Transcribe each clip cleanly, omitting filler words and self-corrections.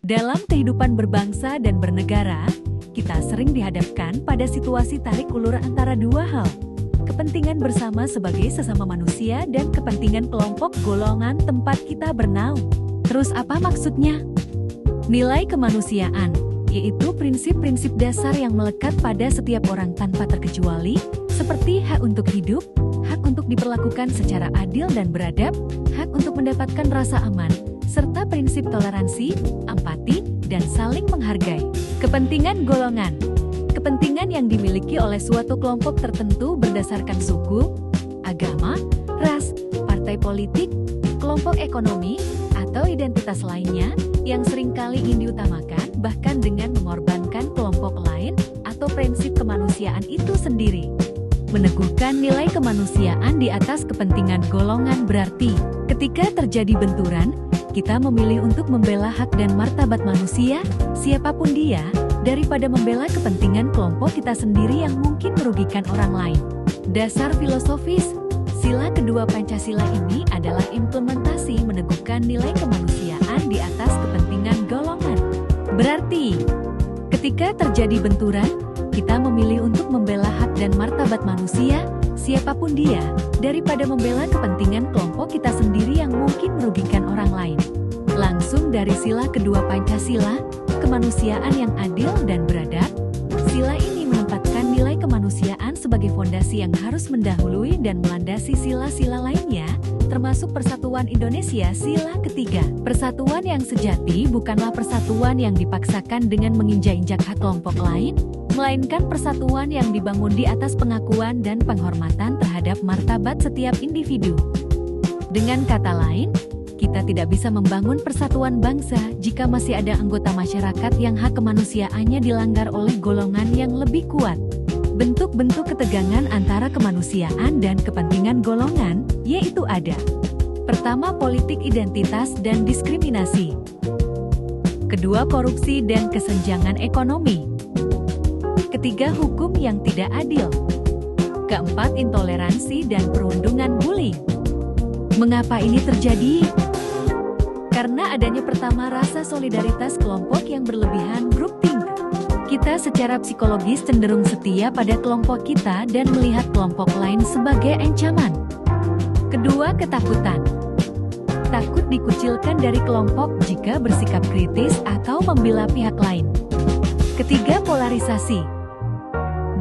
Dalam kehidupan berbangsa dan bernegara, kita sering dihadapkan pada situasi tarik ulur antara dua hal. Kepentingan bersama sebagai sesama manusia dan kepentingan kelompok golongan tempat kita bernaung. Terus apa maksudnya? Nilai kemanusiaan, yaitu prinsip-prinsip dasar yang melekat pada setiap orang tanpa terkecuali, seperti hak untuk hidup, hak untuk diperlakukan secara adil dan beradab, hak untuk mendapatkan rasa aman, serta prinsip toleransi, empati, dan saling menghargai. Kepentingan golongan, kepentingan yang dimiliki oleh suatu kelompok tertentu berdasarkan suku, agama, ras, partai politik, kelompok ekonomi, atau identitas lainnya yang seringkali ingin diutamakan bahkan dengan mengorbankan kelompok lain atau prinsip kemanusiaan itu sendiri. Meneguhkan nilai kemanusiaan di atas kepentingan golongan berarti ketika terjadi benturan, kita memilih untuk membela hak dan martabat manusia, siapapun dia, daripada membela kepentingan kelompok kita sendiri yang mungkin merugikan orang lain. Dasar filosofis, sila kedua Pancasila ini adalah implementasi meneguhkan nilai kemanusiaan di atas kepentingan golongan. Berarti, ketika terjadi benturan, kita memilih untuk membela hak dan martabat manusia, siapapun dia, daripada membela kepentingan kelompok kita sendiri yang mungkin merugikan orang lain. Langsung dari sila kedua Pancasila, kemanusiaan yang adil dan beradab, sila ini menempatkan nilai kemanusiaan sebagai fondasi yang harus mendahului dan melandasi sila-sila lainnya, termasuk Persatuan Indonesia sila ketiga. Persatuan yang sejati bukanlah persatuan yang dipaksakan dengan menginjak-injak hak kelompok lain, melainkan persatuan yang dibangun di atas pengakuan dan penghormatan terhadap martabat setiap individu. Dengan kata lain, kita tidak bisa membangun persatuan bangsa jika masih ada anggota masyarakat yang hak kemanusiaannya dilanggar oleh golongan yang lebih kuat. Bentuk-bentuk ketegangan antara kemanusiaan dan kepentingan golongan, yaitu ada. Pertama, politik identitas dan diskriminasi. Kedua, korupsi dan kesenjangan ekonomi. Ketiga, hukum yang tidak adil. Keempat, intoleransi dan perundungan bullying. Mengapa ini terjadi? Karena adanya pertama rasa solidaritas kelompok yang berlebihan groupthink. Kita secara psikologis cenderung setia pada kelompok kita dan melihat kelompok lain sebagai ancaman. Kedua, ketakutan. Takut dikucilkan dari kelompok jika bersikap kritis atau membela pihak lain. Ketiga, polarisasi.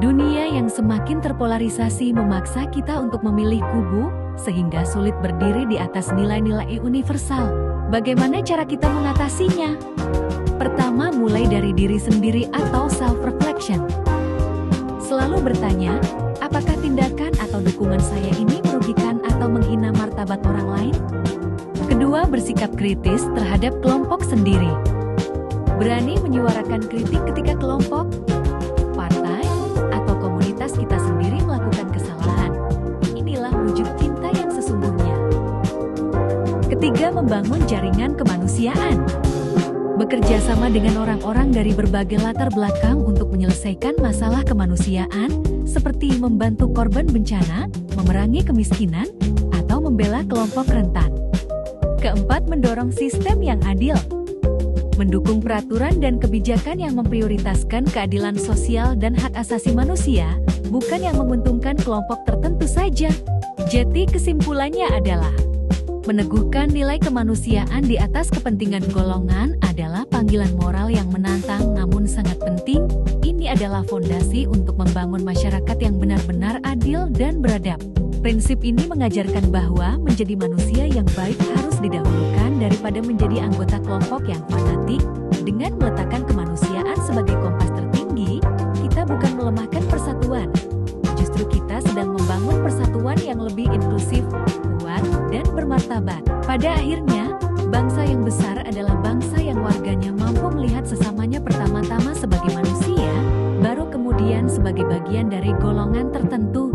Dunia yang semakin terpolarisasi memaksa kita untuk memilih kubu, sehingga sulit berdiri di atas nilai-nilai universal. Bagaimana cara kita mengatasinya? Pertama, mulai dari diri sendiri atau self-reflection. Selalu bertanya, apakah tindakan atau dukungan saya ini merugikan atau menghina martabat orang lain? Kedua, bersikap kritis terhadap kelompok sendiri. Berani menyuarakan kritik ketika kelompok, partai, atau komunitas kita sendiri melakukan kesalahan. Inilah wujud cinta yang sesungguhnya. Ketiga, membangun jaringan kemanusiaan. Bekerja sama dengan orang-orang dari berbagai latar belakang untuk menyelesaikan masalah kemanusiaan, seperti membantu korban bencana, memerangi kemiskinan, atau membela kelompok rentan. Keempat, mendorong sistem yang adil. Mendukung peraturan dan kebijakan yang memprioritaskan keadilan sosial dan hak asasi manusia, bukan yang menguntungkan kelompok tertentu saja. Jadi kesimpulannya adalah, meneguhkan nilai kemanusiaan di atas kepentingan golongan adalah panggilan moral yang menantang namun sangat penting. Ini adalah fondasi untuk membangun masyarakat yang benar-benar adil dan beradab. Prinsip ini mengajarkan bahwa menjadi manusia yang baik harus didahulukan daripada menjadi anggota kelompok yang fanatik. Dengan meletakkan kemanusiaan sebagai kompas tertinggi, kita bukan melemahkan persatuan. Justru kita sedang membangun persatuan yang lebih inklusif, kuat, dan bermartabat. Pada akhirnya, bangsa yang besar adalah bangsa yang warganya mampu melihat sesamanya pertama-tama sebagai manusia, baru kemudian sebagai bagian dari golongan tertentu.